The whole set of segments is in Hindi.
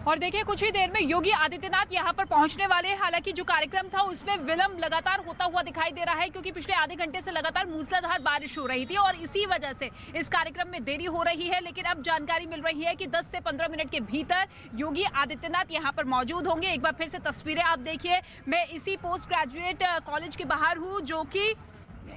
और देखिए कुछ ही देर में योगी आदित्यनाथ यहां पर पहुंचने वाले हैं। हालांकि जो कार्यक्रम था उसमें विलंब लगातार होता हुआ दिखाई दे रहा है, क्योंकि पिछले आधे घंटे से लगातार मूसलाधार बारिश हो रही थी और इसी वजह से इस कार्यक्रम में देरी हो रही है। लेकिन अब जानकारी मिल रही है कि 10 से 15 मिनट के भीतर योगी आदित्यनाथ यहां पर मौजूद होंगे। एक बार फिर से तस्वीरें आप देखिए, मैं इसी पोस्ट ग्रेजुएट कॉलेज के बाहर हूं, जो कि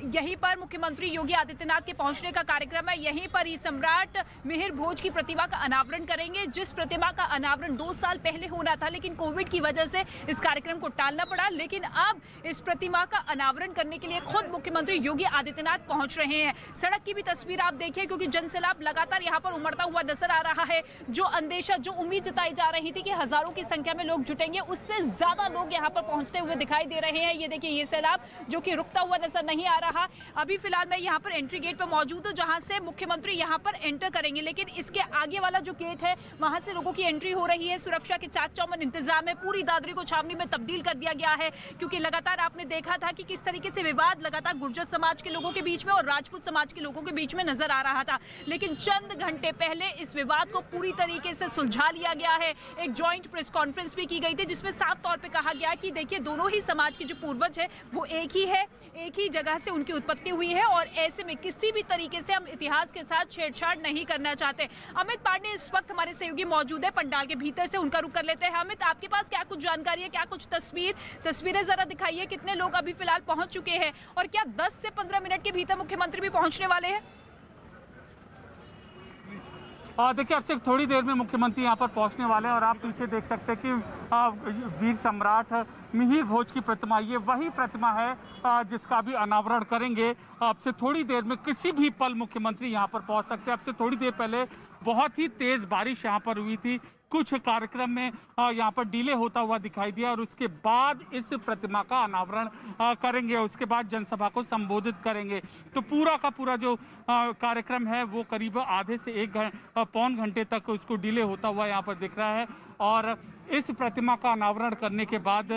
यहीं पर मुख्यमंत्री योगी आदित्यनाथ के पहुंचने का कार्यक्रम है। यहीं पर ही सम्राट मिहिर भोज की प्रतिमा का अनावरण करेंगे, जिस प्रतिमा का अनावरण 2 साल पहले होना था, लेकिन कोविड की वजह से इस कार्यक्रम को टालना पड़ा। लेकिन अब इस प्रतिमा का अनावरण करने के लिए खुद मुख्यमंत्री योगी आदित्यनाथ पहुंच रहे हैं। सड़क की भी तस्वीर आप देखिए, क्योंकि जनसैलाब लगातार यहां पर उमड़ता हुआ नजर आ रहा है। जो अंदेशा, जो उम्मीद जताई जा रही थी कि हजारों की संख्या में लोग जुटेंगे, उससे ज्यादा लोग यहां पर पहुंचते हुए दिखाई दे रहे हैं। ये देखिए, ये सैलाब जो कि रुकता हुआ नजर नहीं आ रहा। अभी फिलहाल मैं यहां पर एंट्री गेट पर मौजूद हूं, जहां से मुख्यमंत्री यहां पर एंटर करेंगे। लेकिन इसके आगे वाला जो गेट है, वहां से लोगों की एंट्री हो रही है। सुरक्षा के चाक चौबंद इंतजाम है। पूरी दादरी को छावनी में तब्दील कर दिया गया है, क्योंकि लगातार आपने देखा था कि किस तरीके से विवाद लगातार गुर्जर समाज के लोगों के बीच में और राजपूत समाज के लोगों के बीच में नजर आ रहा था। लेकिन चंद घंटे पहले इस विवाद को पूरी तरीके से सुलझा लिया गया है। एक ज्वाइंट प्रेस कॉन्फ्रेंस भी की गई थी, जिसमें साफ तौर पर कहा गया कि देखिए, दोनों ही समाज के जो पूर्वज है वो एक ही है, एक ही जगह से उनकी उत्पत्ति हुई है और ऐसे में किसी भी तरीके से हम इतिहास के साथ छेड़छाड़ नहीं करना चाहते। अमित पांडे इस वक्त हमारे सहयोगी मौजूद है पंडाल के भीतर से, उनका रुख कर लेते हैं। अमित, आपके पास क्या कुछ जानकारी है, क्या कुछ तस्वीरें जरा दिखाइए। कितने लोग अभी फिलहाल पहुंच चुके हैं और क्या 10 से 15 मिनट के भीतर मुख्यमंत्री भी पहुंचने वाले हैं? देखिए, अब से थोड़ी देर में मुख्यमंत्री यहाँ पर पहुँचने वाले हैं और आप पीछे देख सकते हैं कि वीर सम्राट मिहिर भोज की प्रतिमा, ये वही प्रतिमा है जिसका भी अनावरण करेंगे। अब से थोड़ी देर में किसी भी पल मुख्यमंत्री यहाँ पर पहुँच सकते हैं। अब से थोड़ी देर पहले बहुत ही तेज बारिश यहाँ पर हुई थी, कुछ कार्यक्रम में यहाँ पर डिले होता हुआ दिखाई दिया और उसके बाद इस प्रतिमा का अनावरण करेंगे। उसके बाद जनसभा को संबोधित करेंगे। तो पूरा का पूरा जो कार्यक्रम है वो करीब आधे से पौन घंटे तक उसको डिले होता हुआ यहाँ पर दिख रहा है। और इस प्रतिमा का अनावरण करने के बाद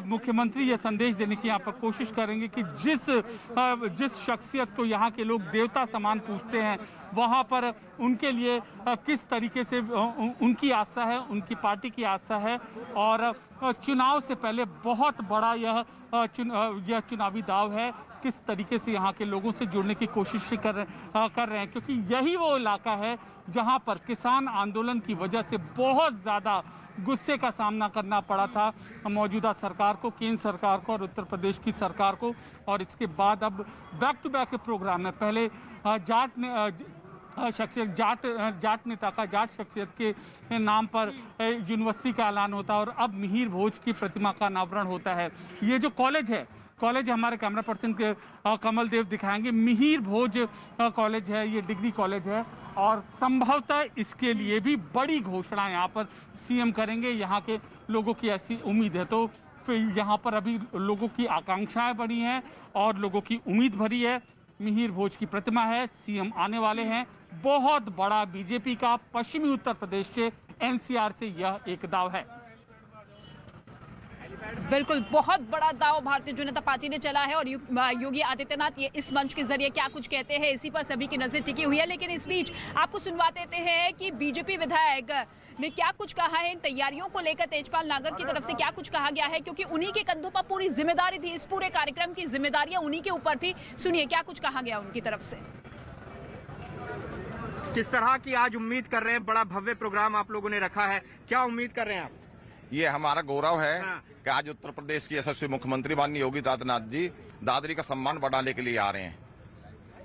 मुख्यमंत्री यह संदेश देने की यहाँ पर कोशिश करेंगे कि जिस शख्सियत को यहाँ के लोग देवता समान पूजते हैं, वहाँ पर उनके लिए किस तरीके से उनकी आस्था है, उनकी पार्टी की आस्था है। और चुनाव से पहले बहुत बड़ा यह चुनावी दाव है, किस तरीके से यहाँ के लोगों से जुड़ने की कोशिश कर रहे हैं, क्योंकि यही वो इलाका है जहाँ पर किसान आंदोलन की वजह से बहुत ज़्यादा गुस्से का सामना करना पड़ा था मौजूदा सरकार को, केंद्र सरकार को और उत्तर प्रदेश की सरकार को। और इसके बाद अब बैक टू बैक प्रोग्राम है। पहले जाट नेता का, जाट शख्सियत के नाम पर यूनिवर्सिटी का ऐलान होता है और अब मिहिर भोज की प्रतिमा का अनावरण होता है। ये जो कॉलेज हमारे कैमरा पर्सन कमल देव दिखाएंगे। मिहिर भोज कॉलेज है, ये डिग्री कॉलेज है और संभवतः इसके लिए भी बड़ी घोषणा यहाँ पर सीएम करेंगे। यहाँ के लोगों की ऐसी उम्मीद है। तो यहाँ पर अभी लोगों की आकांक्षाएं बढ़ी हैं और लोगों की उम्मीद भरी है। मिहिर भोज की प्रतिमा है, सीएम आने वाले हैं। बहुत बड़ा बीजेपी का पश्चिमी उत्तर प्रदेश से, एनसीआर से यह एक दाव है। बिल्कुल, बहुत बड़ा दाव भारतीय जनता पार्टी ने चला है और योगी आदित्यनाथ ये इस मंच के जरिए क्या कुछ कहते हैं, इसी पर सभी की नजर टिकी हुई है। लेकिन इस बीच आपको सुनवा देते हैं कि बीजेपी विधायक ने क्या कुछ कहा है इन तैयारियों को लेकर। तेजपाल नागर की तरफ से क्या कुछ कहा गया है, क्योंकि उन्हीं के कंधों पर पूरी जिम्मेदारी थी, इस पूरे कार्यक्रम की जिम्मेदारियां उन्हीं के ऊपर थी। सुनिए क्या कुछ कहा गया उनकी तरफ से। किस तरह की आज उम्मीद कर रहे हैं, बड़ा भव्य प्रोग्राम आप लोगों ने रखा है, क्या उम्मीद कर रहे हैं आप? ये हमारा गौरव है कि आज उत्तर प्रदेश की यशस्वी मुख्यमंत्री माननीय योगी आदित्यनाथ जी दादरी का सम्मान बढ़ाने के लिए आ रहे हैं।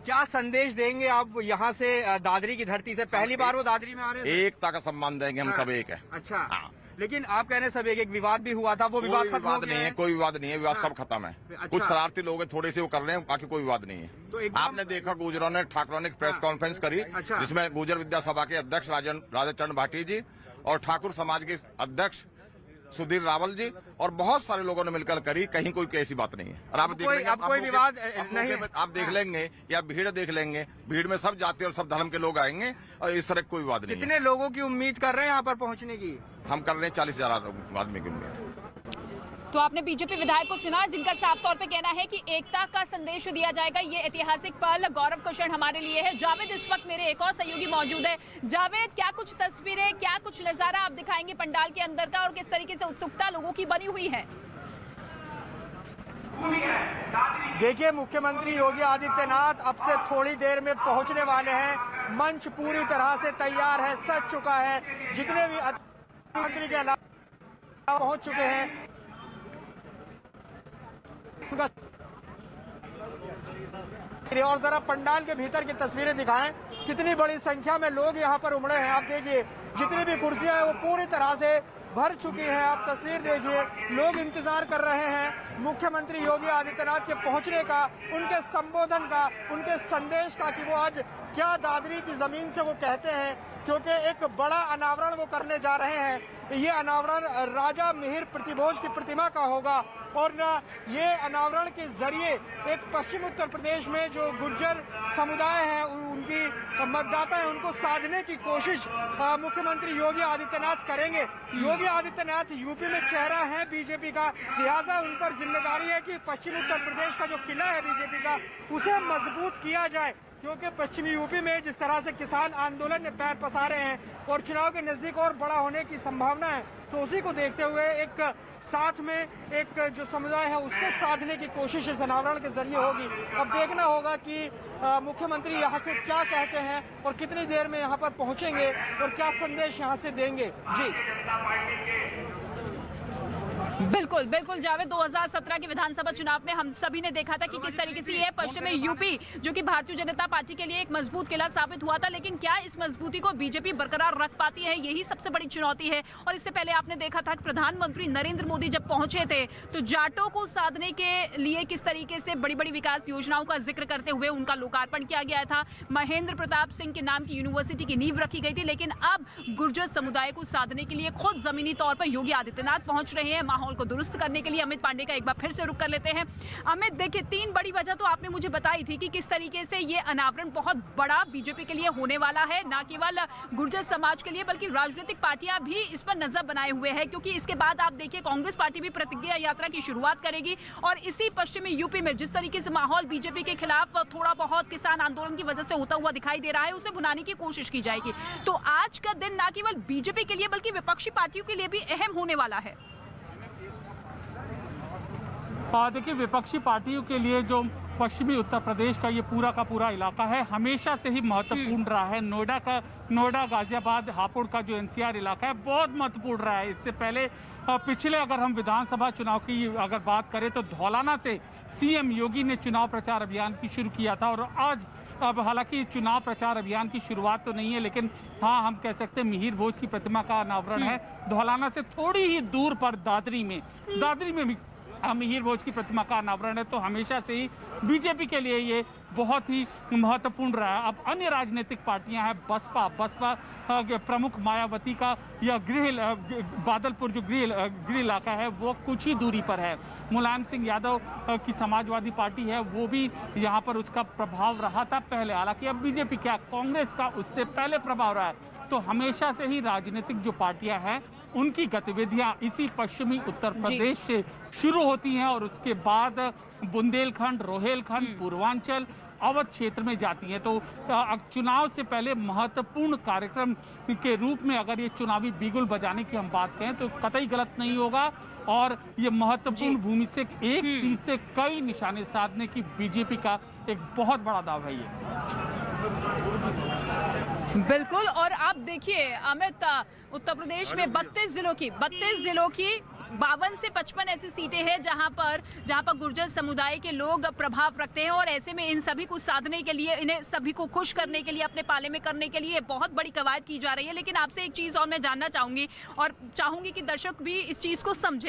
क्या संदेश देंगे आप यहाँ से, दादरी की धरती से? पहली बार वो दादरी में आ रहे हैं। एकता का सम्मान देंगे, हम सब एक है। अच्छा, लेकिन आप कह रहे हैं सब एक विवाद भी हुआ था, वो विवाद खत्म हो गया नहीं है? कोई विवाद नहीं है, विवाद सब खत्म है। अच्छा। कुछ शरारती लोग थोड़े से वो कर रहे हैं, बाकी कोई विवाद नहीं है। तो आपने देखा गुजरों ने, ठाकुरों ने प्रेस कॉन्फ्रेंस करी, अच्छा। जिसमें गुजर विद्या सभा के अध्यक्ष राजा चरण भाटी जी और ठाकुर समाज के अध्यक्ष सुधीर रावल जी और बहुत सारे लोगों ने मिलकर करी। कहीं कोई ऐसी बात नहीं है। और आप देख लेंगे, कोई विवाद नहीं, आप देख लेंगे या भीड़ देख लेंगे, भीड़ में सब जाति और सब धर्म के लोग आएंगे और इस तरह कोई विवाद नहीं है। कितने लोगों की उम्मीद कर रहे हैं यहाँ पर पहुँचने की? हम कर रहे हैं 40,000 आदमी की उम्मीद। तो आपने बीजेपी विधायक को सुना, जिनका साफ तौर पे कहना है कि एकता का संदेश दिया जाएगा। ये ऐतिहासिक पल, गौरव का क्षण हमारे लिए है। जावेद, इस वक्त मेरे एक और सहयोगी मौजूद है। जावेद, क्या कुछ तस्वीरें, क्या कुछ नजारा आप दिखाएंगे पंडाल के अंदर का, और किस तरीके से उत्सुकता लोगों की बनी हुई है? देखिए, मुख्यमंत्री योगी आदित्यनाथ अब से थोड़ी देर में पहुंचने वाले हैं। मंच पूरी तरह से तैयार है, सज चुका है। जितने भी मुख्यमंत्री के अलावा पहुंच चुके हैं, और जरा पंडाल के भीतर की तस्वीरें दिखाएं। कितनी बड़ी संख्या में लोग यहां पर उमड़े हैं। आप देखिए, जितनी भी कुर्सियां हैं वो पूरी तरह से भर चुकी हैं। आप तस्वीर देखिए, लोग इंतजार कर रहे हैं मुख्यमंत्री योगी आदित्यनाथ के पहुंचने का, उनके संबोधन का, उनके संदेश का, कि वो आज क्या दादरी की जमीन से वो कहते हैं, क्योंकि एक बड़ा अनावरण वो करने जा रहे हैं। ये अनावरण राजा मिहिर प्रतिभोज की प्रतिमा का होगा, और ये अनावरण के जरिए एक पश्चिम उत्तर प्रदेश में जो गुर्जर समुदाय है, उनकी मतदाता है, उनको साधने की कोशिश मुख्यमंत्री योगी आदित्यनाथ करेंगे। योगी आदित्यनाथ यूपी में चेहरा है बीजेपी का, लिहाजा उन पर जिम्मेदारी है कि पश्चिम उत्तर प्रदेश का जो किला है बीजेपी का, उसे मजबूत किया जाए। क्योंकि पश्चिमी यूपी में जिस तरह से किसान आंदोलन ने पैर पसारे हैं और चुनाव के नजदीक और बड़ा होने की संभावना है, तो उसी को देखते हुए एक साथ में एक जो समुदाय है उसको साधने की कोशिश इस अनावरण के जरिए होगी। अब देखना होगा कि मुख्यमंत्री यहाँ से क्या कहते हैं और कितनी देर में यहाँ पर पहुंचेंगे और क्या संदेश यहाँ से देंगे। जी बिल्कुल बिल्कुल जावेद, 2017 के विधानसभा चुनाव में हम सभी ने देखा था कि किस तरीके से ये पश्चिमी यूपी, जो कि भारतीय जनता पार्टी के लिए एक मजबूत किला साबित हुआ था, लेकिन क्या इस मजबूती को बीजेपी बरकरार रख पाती है, यही सबसे बड़ी चुनौती है। और इससे पहले आपने देखा था कि प्रधानमंत्री नरेंद्र मोदी जब पहुंचे थे तो जाटों को साधने के लिए किस तरीके से बड़ी बड़ी विकास योजनाओं का जिक्र करते हुए उनका लोकार्पण किया गया था। महेंद्र प्रताप सिंह के नाम की यूनिवर्सिटी की नींव रखी गई थी, लेकिन अब गुर्जर समुदाय को साधने के लिए खुद जमीनी तौर पर योगी आदित्यनाथ पहुंच रहे हैं। माहौल को दुरुस्त करने के लिए अमित पांडे का एक बार फिर से रुख कर लेते हैं। अमित, देखिए, 3 बड़ी वजह तो आपने मुझे बताई थी कि किस तरीके से ये अनावरण बहुत बड़ा बीजेपी के लिए होने वाला है, न केवल गुर्जर समाज के लिए बल्कि राजनीतिक पार्टियां भी इस पर नजर बनाए हुए हैं, क्योंकि इसके बाद आप देखिए कांग्रेस पार्टी भी प्रतिज्ञा यात्रा की शुरुआत करेगी, और इसी पश्चिमी यूपी में जिस तरीके से माहौल बीजेपी के खिलाफ थोड़ा बहुत किसान आंदोलन की वजह से होता हुआ दिखाई दे रहा है, उसे भुनाने की कोशिश की जाएगी। तो आज का दिन न केवल बीजेपी के लिए बल्कि विपक्षी पार्टियों के लिए भी अहम होने वाला है। देखिए, विपक्षी पार्टियों के लिए जो पश्चिमी उत्तर प्रदेश का ये पूरा का पूरा इलाका है, हमेशा से ही महत्वपूर्ण रहा है। नोएडा, गाजियाबाद, हापुड़ का जो एनसीआर इलाका है, बहुत महत्वपूर्ण रहा है। इससे पहले पिछले अगर हम विधानसभा चुनाव की अगर बात करें तो धौलाना से सीएम योगी ने चुनाव प्रचार अभियान की शुरू किया था, और आज अब हालांकि चुनाव प्रचार अभियान की शुरुआत तो नहीं है, लेकिन हाँ, हम कह सकते हैं मिहिर भोज की प्रतिमा का अनावरण है। धौलाना से थोड़ी ही दूर पर दादरी में भी मिहिर भोज की प्रतिमा का अनावरण है। तो हमेशा से ही बीजेपी के लिए ये बहुत ही महत्वपूर्ण रहा है। अब अन्य राजनीतिक पार्टियां हैं, बसपा प्रमुख मायावती का या बादलपुर जो गृह इलाका है वो कुछ ही दूरी पर है। मुलायम सिंह यादव की समाजवादी पार्टी है, वो भी यहाँ पर उसका प्रभाव रहा था पहले, हालांकि अब बीजेपी क्या कांग्रेस का उससे पहले प्रभाव रहा है। तो हमेशा से ही राजनीतिक जो पार्टियां हैं उनकी गतिविधियां इसी पश्चिमी उत्तर प्रदेश से शुरू होती हैं, और उसके बाद बुंदेलखंड, रोहेलखंड, पूर्वांचल, अवध क्षेत्र में जाती हैं। तो चुनाव से पहले महत्वपूर्ण कार्यक्रम के रूप में अगर ये चुनावी बिगुल बजाने की हम बात करें तो कतई गलत नहीं होगा, और ये महत्वपूर्ण भूमि से एक तीर से कई निशाने साधने की बीजेपी का एक बहुत बड़ा दाव है ये। बिल्कुल, और आप देखिए अमित, उत्तर प्रदेश में 32 जिलों की 52 से 55 ऐसी सीटें हैं जहां पर गुर्जर समुदाय के लोग प्रभाव रखते हैं, और ऐसे में इन सभी को साधने के लिए, इन्हें सभी को खुश करने के लिए, अपने पाले में करने के लिए बहुत बड़ी कवायद की जा रही है। लेकिन आपसे एक चीज और मैं जानना चाहूंगी, और चाहूंगी कि दर्शक भी इस चीज को समझे।